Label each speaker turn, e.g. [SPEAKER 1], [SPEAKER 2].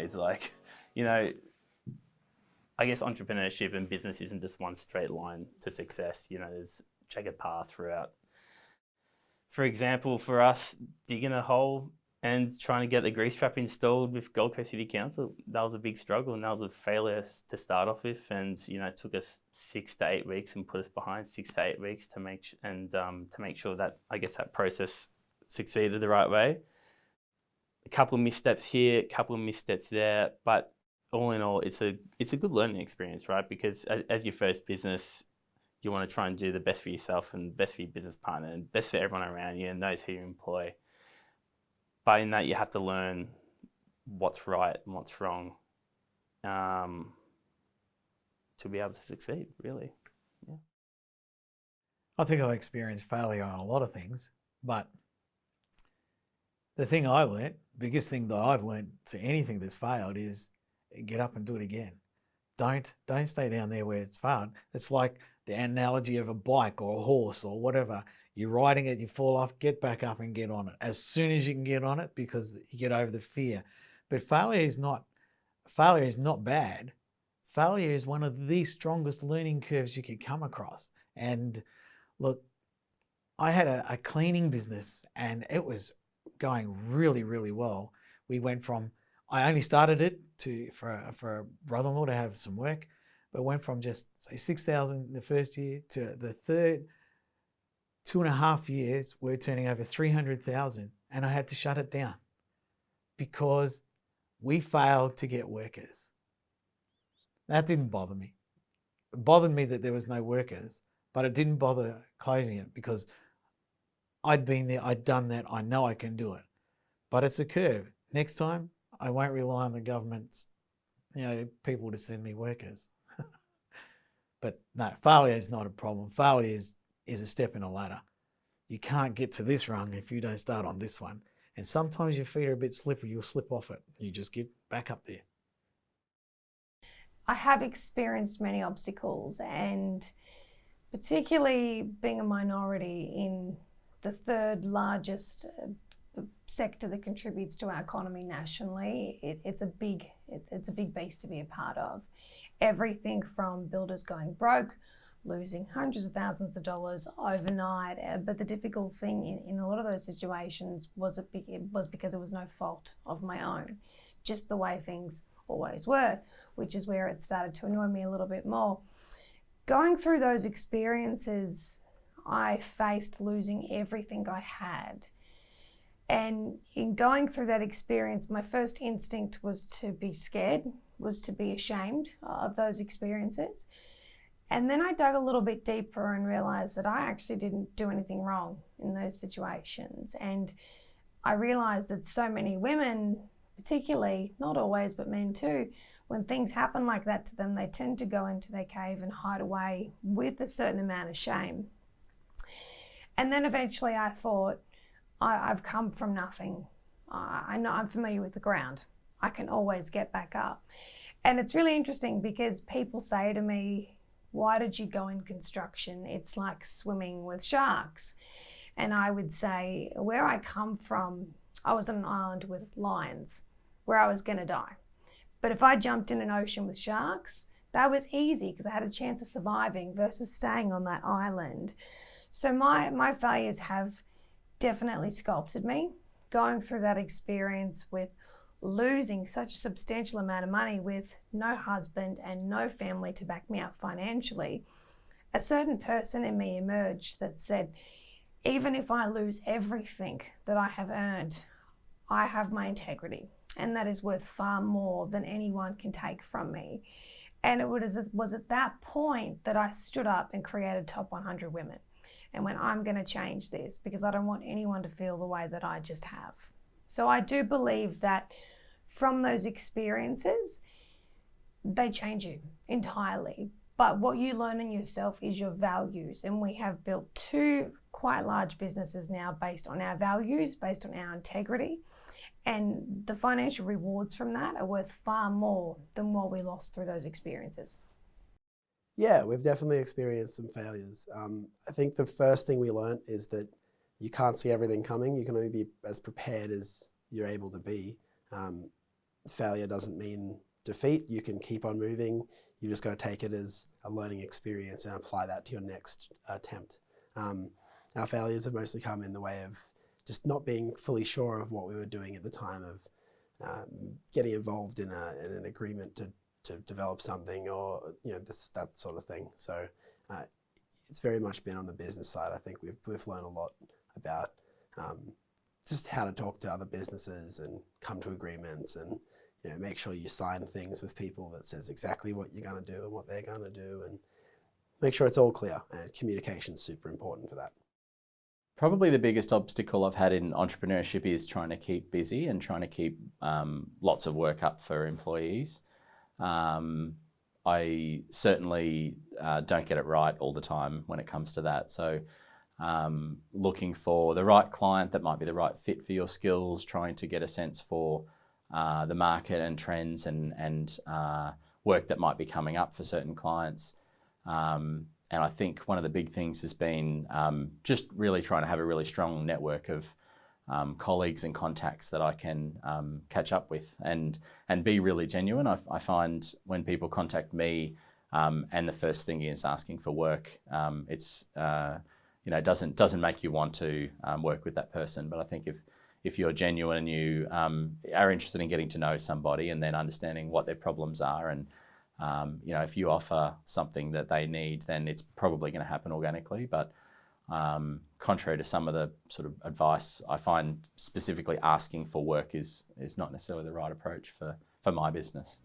[SPEAKER 1] ways. Like, you know, I guess entrepreneurship and business isn't just one straight line to success. You know, there's checkered path throughout. For example, for us, digging a hole and trying to get the grease trap installed with Gold Coast City Council, that was a big struggle, and that was a failure to start off with. And you know, it took us 6 to 8 weeks and put us behind 6 to 8 weeks to make sure that I guess that process succeeded the right way. A couple of missteps here, a couple of missteps there, but all in all, it's a good learning experience, right? Because as your first business, you want to try and do the best for yourself and best for your business partner and best for everyone around you and those who you employ. But in that, you have to learn what's right and what's wrong to be able to succeed, really. Yeah.
[SPEAKER 2] I think I've experienced failure on a lot of things, but the thing I learned, biggest thing that I've learned to anything that's failed is get up and do it again. Don't stay down there where it's failed. It's like the analogy of a bike or a horse or whatever. You're riding it, you fall off, get back up and get on it as soon as you can get on it, because you get over the fear. But failure is not bad. Failure is one of the strongest learning curves you could come across. And look, I had a cleaning business and it was going really, really well. We went from, I only started it for a brother-in-law to have some work, but went from just say 6,000 the first year to the third 2.5 years, we're turning over 300,000, and I had to shut it down because we failed to get workers. That didn't bother me. It bothered me that there was no workers, but it didn't bother closing it because I'd been there, I'd done that, I know I can do it. But it's a curve. Next time, I won't rely on the government's, people to send me workers. But no, failure is not a problem. Failure is a step in a ladder. You can't get to this rung if you don't start on this one. And sometimes your feet are a bit slippery, you'll slip off it. You just get back up there.
[SPEAKER 3] I have experienced many obstacles, and particularly being a minority in the third largest sector that contributes to our economy nationally, it's a big beast to be a part of. Everything from builders going broke, losing hundreds of thousands of dollars overnight. But the difficult thing in a lot of those situations was because it was no fault of my own, just the way things always were, which is where it started to annoy me a little bit more. Going through those experiences, I faced losing everything I had. And in going through that experience, my first instinct was to be scared, was to be ashamed of those experiences. And then I dug a little bit deeper and realized that I actually didn't do anything wrong in those situations. And I realized that so many women, particularly, not always, but men too, when things happen like that to them, they tend to go into their cave and hide away with a certain amount of shame. And then eventually I thought, I've come from nothing. I know I'm familiar with the ground. I can always get back up. And it's really interesting because people say to me, why did you go in construction? It's like swimming with sharks. And I would say, where I come from, I was on an island with lions where I was going to die. But if I jumped in an ocean with sharks, that was easy because I had a chance of surviving versus staying on that island. So my failures have definitely sculpted me. Going through that experience with losing such a substantial amount of money with no husband and no family to back me up financially, a certain person in me emerged that said, even if I lose everything that I have earned, I have my integrity, and that is worth far more than anyone can take from me. And it was at that point that I stood up and created Top 100 Women and went, I'm going to change this because I don't want anyone to feel the way that I just have. So I do believe that from those experiences, they change you entirely. But what you learn in yourself is your values. And we have built 2 quite large businesses now based on our values, based on our integrity. And the financial rewards from that are worth far more than what we lost through those experiences.
[SPEAKER 4] Yeah, we've definitely experienced some failures. I think the first thing we learned is that you can't see everything coming. You can only be as prepared as you're able to be. failure doesn't mean defeat. You can keep on moving. You just got to take it as a learning experience and apply that to your next attempt. Our failures have mostly come in the way of just not being fully sure of what we were doing at the time of getting involved in an agreement to develop something, or that sort of thing. So it's very much been on the business side. I think we've learned a lot about just how to talk to other businesses and come to agreements, and make sure you sign things with people that says exactly what you're going to do and what they're going to do, and make sure it's all clear. And communication is super important for that.
[SPEAKER 5] Probably the biggest obstacle I've had in entrepreneurship is trying to keep busy and trying to keep lots of work up for employees. I certainly don't get it right all the time when it comes to that. So looking for the right client that might be the right fit for your skills, trying to get a sense for the market and trends and work that might be coming up for certain clients. And I think one of the big things has been just really trying to have a really strong network of colleagues and contacts that I can catch up with and be really genuine. I find when people contact me and the first thing is asking for work, it's doesn't make you want to work with that person. But I think if you're genuine and you are interested in getting to know somebody and then understanding what their problems are, and if you offer something that they need, then it's probably going to happen organically. But contrary to some of the sort of advice, I find specifically asking for work is not necessarily the right approach for my business.